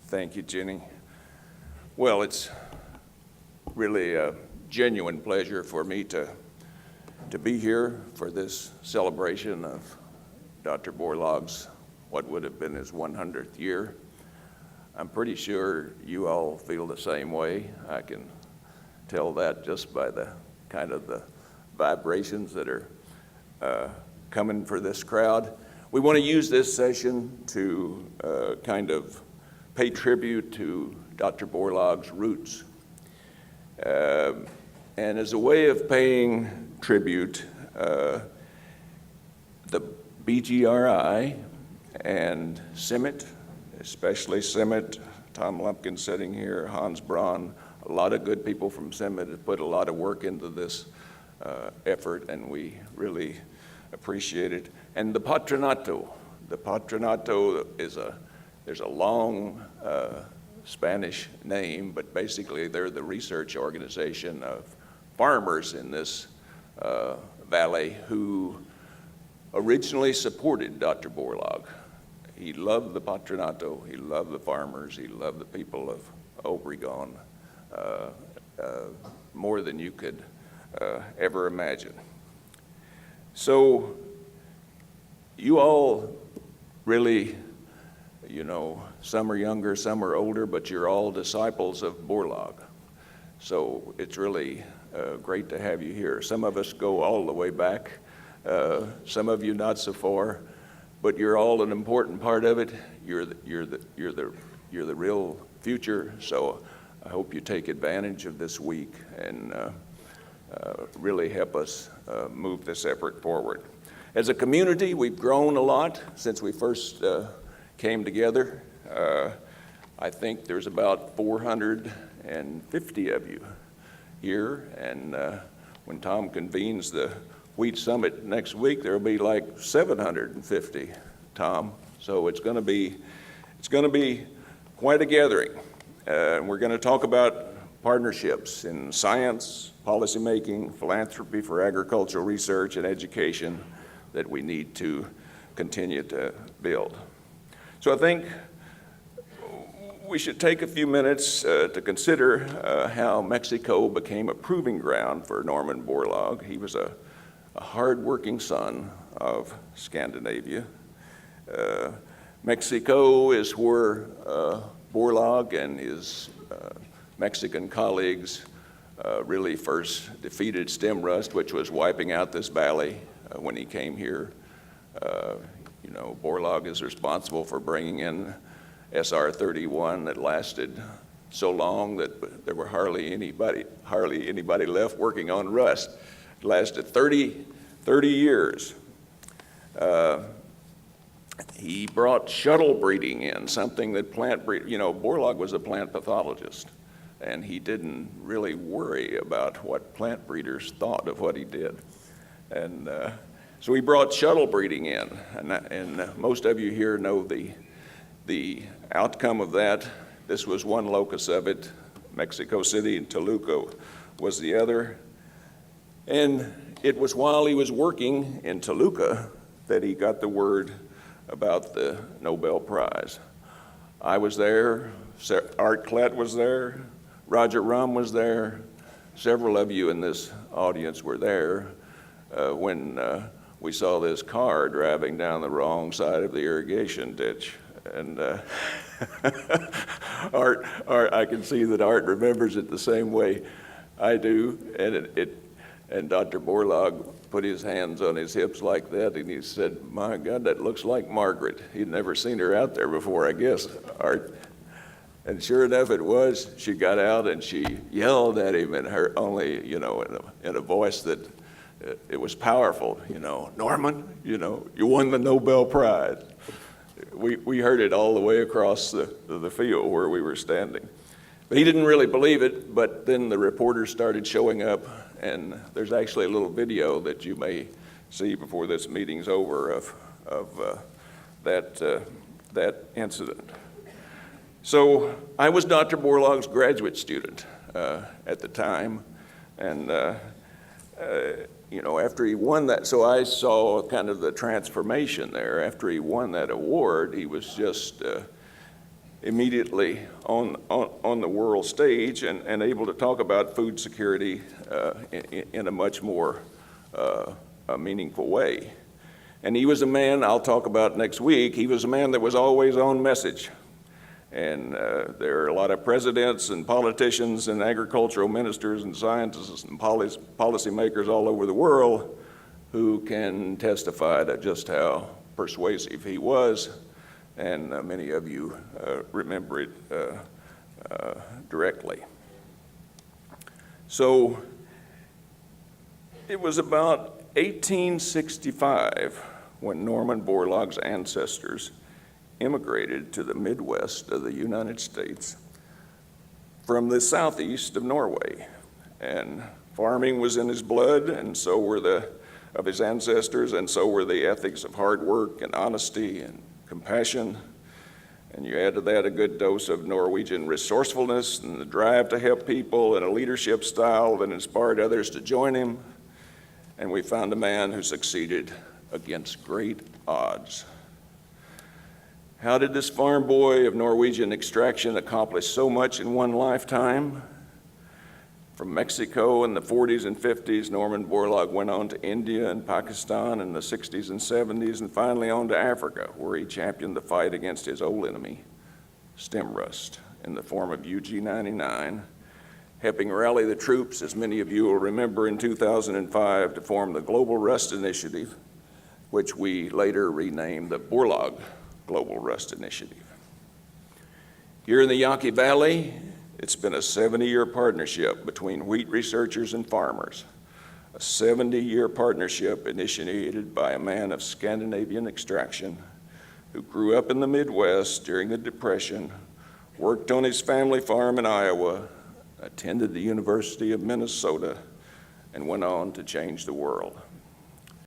Thank you, Jenny. Well, it's really a genuine pleasure for me to be here for this celebration of Dr. Borlaug's, what would have been his 100th year. I'm pretty sure you all feel the same way. I can tell that just by the kind of the vibrations that are coming for this crowd. We want to use this session to kind of pay tribute to Dr. Borlaug's roots. And as a way of paying tribute, the BGRI and CIMMYT, especially CIMMYT, Tom Lumpkin sitting here, Hans Braun, a lot of good people from CIMMYT have put a lot of work into this effort, and we really appreciate it. And the Patronato is there's a long Spanish name, but basically they're the research organization of farmers in this valley who originally supported Dr. Borlaug. He loved the Patronato, he loved the farmers, he loved the people of Obregon more than you could ever imagine. So you all really, you know, some are younger, some are older, but you're all disciples of Borlaug. So it's really great to have you here. Some of us go all the way back, some of you not so far, but you're all an important part of it. You're the real future. So I hope you take advantage of this week and really help us move this effort forward. As a community, we've grown a lot since we first came together. I think there's about 450 of you here, and when Tom convenes the Wheat Summit next week, there'll be like 750, Tom. So it's going to be quite a gathering. And we're going to talk about partnerships in science, policymaking, philanthropy for agricultural research, and education that we need to continue to build. So I think we should take a few minutes to consider how Mexico became a proving ground for Norman Borlaug. He was a hard-working son of Scandinavia. Mexico is where Borlaug and his Mexican colleagues really first defeated stem rust, which was wiping out this valley when he came here. You know, Borlaug is responsible for bringing in SR-31 that lasted so long that there were hardly anybody left working on rust. It lasted 30 years. He brought shuttle breeding in, something that Borlaug was a plant pathologist, and he didn't really worry about what plant breeders thought of what he did. And so he brought shuttle breeding in, and most of you here know the outcome of that. This was one locus of it. Mexico City and Toluca was the other. And it was while he was working in Toluca that he got the word about the Nobel Prize. I was there, Art Klett was there, Roger Rum was there, several of you in this audience were there when we saw this car driving down the wrong side of the irrigation ditch. And Art, I can see that Art remembers it the same way I do. And Dr. Borlaug put his hands on his hips like that, and he said, "My God, that looks like Margaret." He'd never seen her out there before, I guess, Art. And sure enough, it was. She got out and she yelled at him in her only, in a voice that it was powerful. "Norman, you won the Nobel Prize." We heard it all the way across the field where we were standing. But he didn't really believe it, but then the reporters started showing up, and there's actually a little video that you may see before this meeting's over of that incident. So I was Dr. Borlaug's graduate student at the time, and after he won that, so I saw kind of the transformation there. After he won that award, he was just immediately on the world stage and able to talk about food security in a much more a meaningful way. And he was a man I'll talk about next week. He was a man that was always on message. And there are a lot of presidents and politicians and agricultural ministers and scientists and policymakers all over the world who can testify to just how persuasive he was. And many of you remember it directly. So it was about 1865 when Norman Borlaug's ancestors immigrated to the Midwest of the United States from the southeast of Norway. And farming was in his blood, and so were of his ancestors, and so were the ethics of hard work and honesty and compassion. And you add to that a good dose of Norwegian resourcefulness and the drive to help people and a leadership style that inspired others to join him. And we found a man who succeeded against great odds. How did this farm boy of Norwegian extraction accomplish so much in one lifetime? From Mexico in the 40s and 50s, Norman Borlaug went on to India and Pakistan in the 60s and 70s, and finally on to Africa, where he championed the fight against his old enemy, stem rust, in the form of UG99, helping rally the troops, as many of you will remember, in 2005 to form the Global Rust Initiative, which we later renamed the Borlaug Global Rust Initiative. Here in the Yaqui Valley, it's been a 70-year partnership between wheat researchers and farmers, a 70-year partnership initiated by a man of Scandinavian extraction who grew up in the Midwest during the Depression, worked on his family farm in Iowa, attended the University of Minnesota, and went on to change the world.